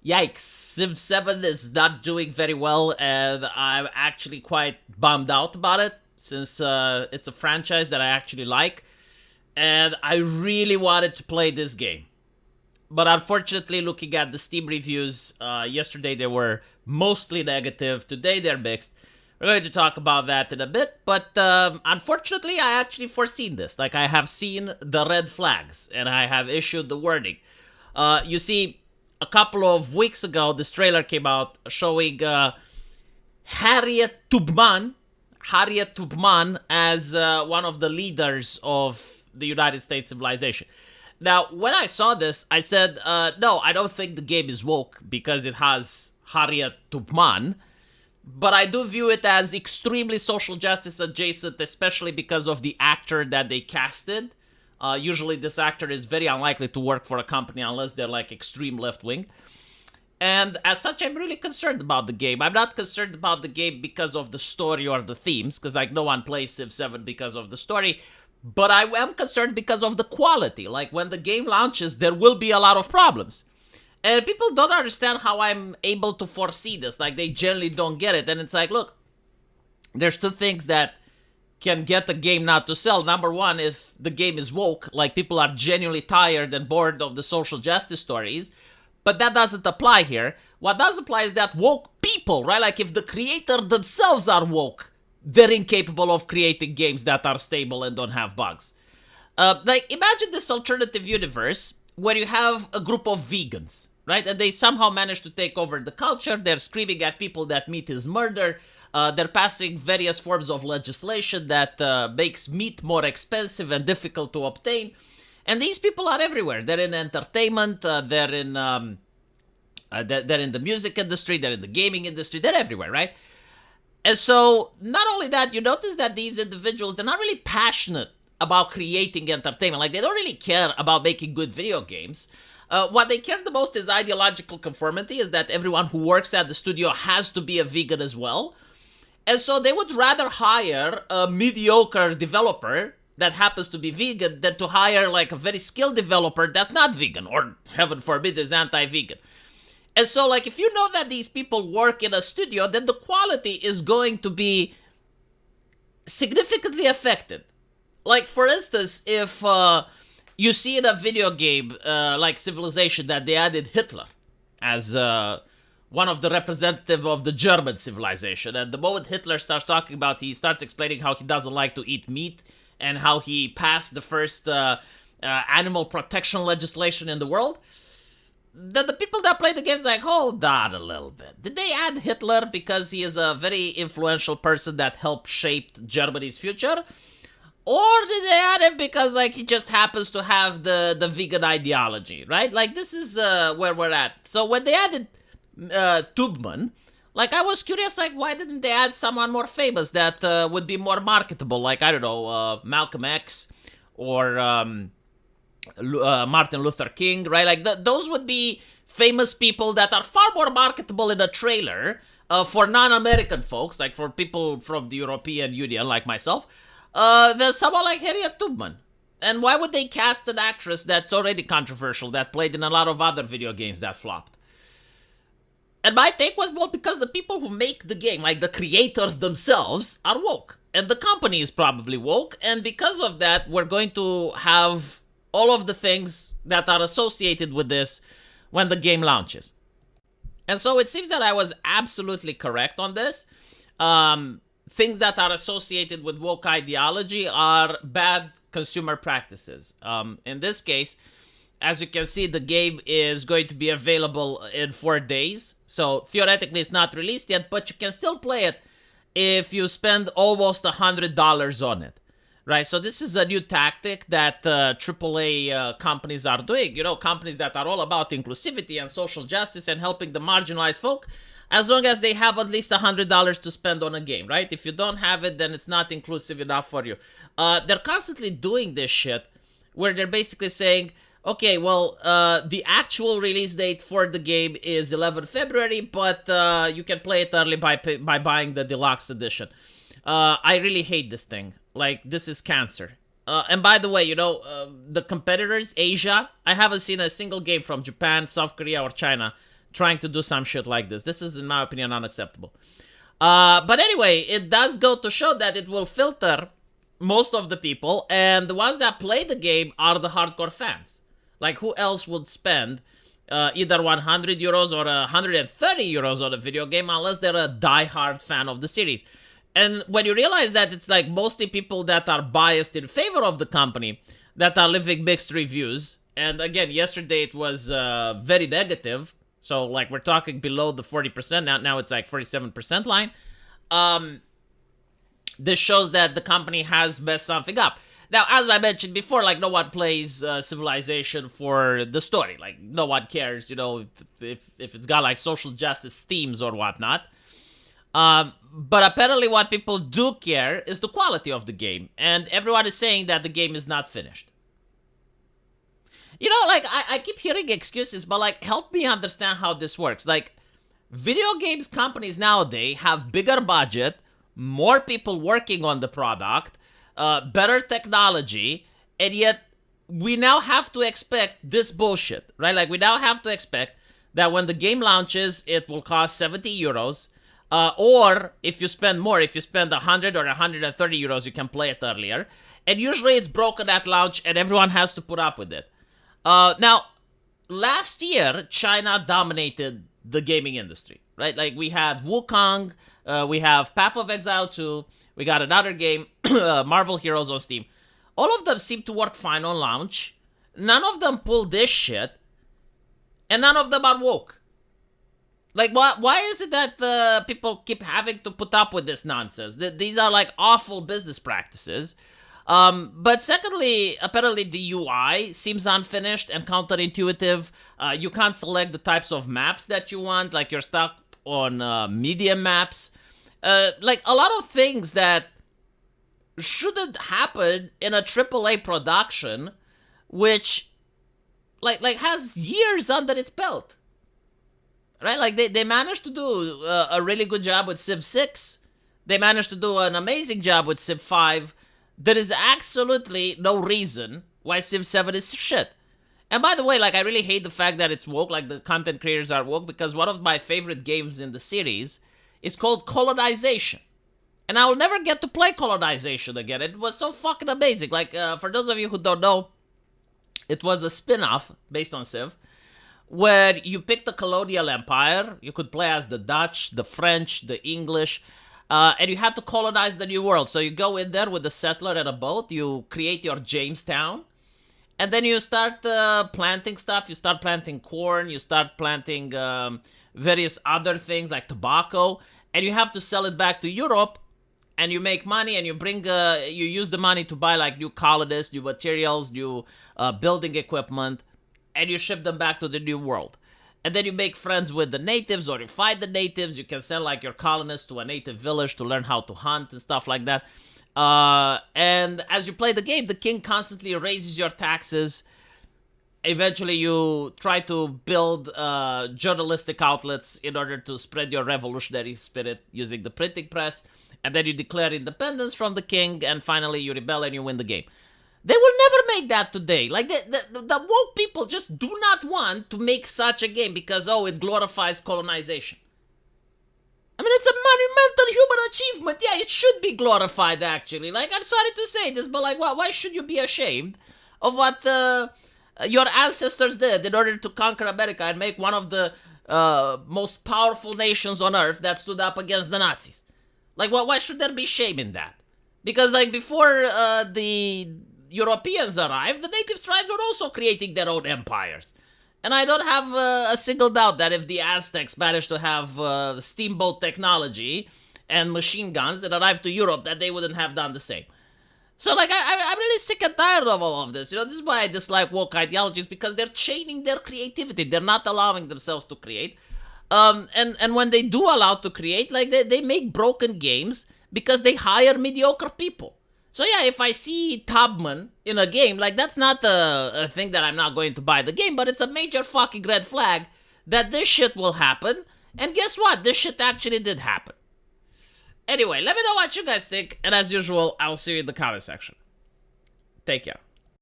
Yikes, Civ 7 is not doing very well, and I'm actually quite bummed out about it since it's a franchise that I actually like, and I really wanted to play this game. But unfortunately, looking at the Steam reviews, yesterday they were mostly negative, today they're mixed. We're going to talk about that in a bit, but unfortunately, I actually foreseen this. Like, I have seen the red flags, and I have issued the warning. You see, a couple of weeks ago, this trailer came out showing Harriet Tubman as one of the leaders of the United States civilization. Now, when I saw this, I said, no, I don't think the game is woke because it has Harriet Tubman, but I do view it as extremely social justice adjacent, especially because of the actor that they casted. Usually, this actor is very unlikely to work for a company unless they're like extreme left wing. And as such, I'm really concerned about the game. I'm not concerned about the game because of the story or the themes, because like no one plays Civ 7 because of the story. But I am concerned because of the quality. Like when the game launches, there will be a lot of problems. And people don't understand how I'm able to foresee this. Like they generally don't get it. And it's like, look, there's two things that can get the game not to sell. Number one, if the game is woke, like people are genuinely tired and bored of the social justice stories. But that doesn't apply here. What does apply is that woke people, right? Like if the creator themselves are woke, they're incapable of creating games that are stable and don't have bugs. Like imagine this alternative universe where you have a group of vegans, right? And they somehow manage to take over the culture. They're screaming at people that meat is murder. They're passing various forms of legislation that makes meat more expensive and difficult to obtain. And these people are everywhere. They're in entertainment. They're in the music industry. They're in the gaming industry. They're everywhere, right? And so, not only that, you notice that these individuals, they're not really passionate about creating entertainment. Like, they don't really care about making good video games. What they care the most is ideological conformity, is that everyone who works at the studio has to be a vegan as well. And so they would rather hire a mediocre developer that happens to be vegan than to hire like a very skilled developer that's not vegan or heaven forbid is anti-vegan. And so like if you know that these people work in a studio, then the quality is going to be significantly affected. Like for instance, if you see in a video game like Civilization that they added Hitler as one of the representative of the German civilization, and the moment Hitler starts talking about, he starts explaining how he doesn't like to eat meat and how he passed the first animal protection legislation in the world, then the people that play the game's like, hold on a little bit. Did they add Hitler because he is a very influential person that helped shape Germany's future? Or did they add him because, like, he just happens to have the vegan ideology, right? Like, this is where we're at. So when they added Tubman, like, I was curious, like, why didn't they add someone more famous that would be more marketable? Like, I don't know, Malcolm X or Martin Luther King, right? Like, those would be famous people that are far more marketable in a trailer for non-American folks, like for people from the European Union, like myself, than someone like Harriet Tubman. And why would they cast an actress that's already controversial, that played in a lot of other video games that flopped? And my take was, well, because the people who make the game, like the creators themselves, are woke. And the company is probably woke. And because of that, we're going to have all of the things that are associated with this when the game launches. And so it seems that I was absolutely correct on this. Things that are associated with woke ideology are bad consumer practices. In this case, as you can see, the game is going to be available in 4 days. So theoretically, it's not released yet, but you can still play it if you spend almost $100 on it, right? So this is a new tactic that AAA companies are doing. You know, companies that are all about inclusivity and social justice and helping the marginalized folk, as long as they have at least $100 to spend on a game, right? If you don't have it, then it's not inclusive enough for you. They're constantly doing this shit where they're basically saying, okay, well, the actual release date for the game is 11 February, but you can play it early by buying the deluxe edition. I really hate this thing. Like, this is cancer. And by the way, you know, the competitors, Asia, I haven't seen a single game from Japan, South Korea, or China trying to do some shit like this. This is, in my opinion, unacceptable. But anyway, it does go to show that it will filter most of the people, and the ones that play the game are the hardcore fans. Like, who else would spend either 100 euros or 130 euros on a video game unless they're a die-hard fan of the series? And when you realize that it's like mostly people that are biased in favor of the company that are leaving mixed reviews, and again, yesterday it was very negative, so like we're talking below the 40%, now it's like 47% line. This shows that the company has messed something up. Now, as I mentioned before, like, no one plays Civilization for the story. Like, no one cares, you know, if it's got, like, social justice themes or whatnot. But apparently what people do care is the quality of the game. And everyone is saying that the game is not finished. You know, like, I keep hearing excuses, but, like, help me understand how this works. Like, video games companies nowadays have bigger budget, more people working on the product, better technology, and yet we now have to expect this bullshit, right? Like, we now have to expect that when the game launches, it will cost 70 euros, or if you spend more, if you spend 100 or 130 euros, you can play it earlier, and usually it's broken at launch, and everyone has to put up with it. Now, last year, China dominated the gaming industry, right? Like, we had Wukong, we have Path of Exile 2, we got another game, Marvel Heroes on Steam. All of them seem to work fine on launch. None of them pull this shit. And none of them are woke. Like, why is it that people keep having to put up with this nonsense? These are, like, awful business practices. But secondly, apparently the UI seems unfinished and counterintuitive. You can't select the types of maps that you want. Like, you're stuck on medium maps. Like, a lot of things that shouldn't happen in a AAA production, which, like has years under its belt. Right? Like, they managed to do a really good job with Civ 6. They managed to do an amazing job with Civ 5. There is absolutely no reason why Civ 7 is shit. And by the way, like, I really hate the fact that it's woke, like, the content creators are woke, because one of my favorite games in the series is called Colonization. And I will never get to play Colonization again. It was so fucking amazing. Like, for those of you who don't know, it was a spin-off based on Civ, where you pick the colonial empire. You could play as the Dutch, the French, the English, and you have to colonize the new world. So you go in there with a settler and a boat, you create your Jamestown, and then you start planting stuff. You start planting corn, you start planting various other things like tobacco, and you have to sell it back to Europe, and you make money, and you bring, you use the money to buy, like, new colonists, new materials, new building equipment, and you ship them back to the new world. And then you make friends with the natives, or you fight the natives. You can send, like, your colonists to a native village to learn how to hunt and stuff like that. And as you play the game, the king constantly raises your taxes. Eventually, you try to build journalistic outlets in order to spread your revolutionary spirit using the printing press. And then you declare independence from the king, and finally you rebel and you win the game. They will never make that today. Like, the woke people just do not want to make such a game because, oh, it glorifies colonization. I mean, it's a monumental human achievement. Yeah, it should be glorified, actually. Like, I'm sorry to say this, but, like, why should you be ashamed of what your ancestors did in order to conquer America and make one of the most powerful nations on earth that stood up against the Nazis? Like, why should there be shame in that? Because, like, before the Europeans arrived, the native tribes were also creating their own empires. And I don't have a single doubt that if the Aztecs managed to have steamboat technology and machine guns that arrived to Europe, that they wouldn't have done the same. So, like, I'm really sick and tired of all of this. You know, this is why I dislike woke ideologies, because they're chaining their creativity. They're not allowing themselves to create. And when they do allow to create, like, they make broken games because they hire mediocre people. So yeah, if I see Tubman in a game, like, that's not a thing that I'm not going to buy the game, but it's a major fucking red flag that this shit will happen. And guess what? This shit actually did happen. Anyway, let me know what you guys think, and as usual, I'll see you in the comment section. Take care.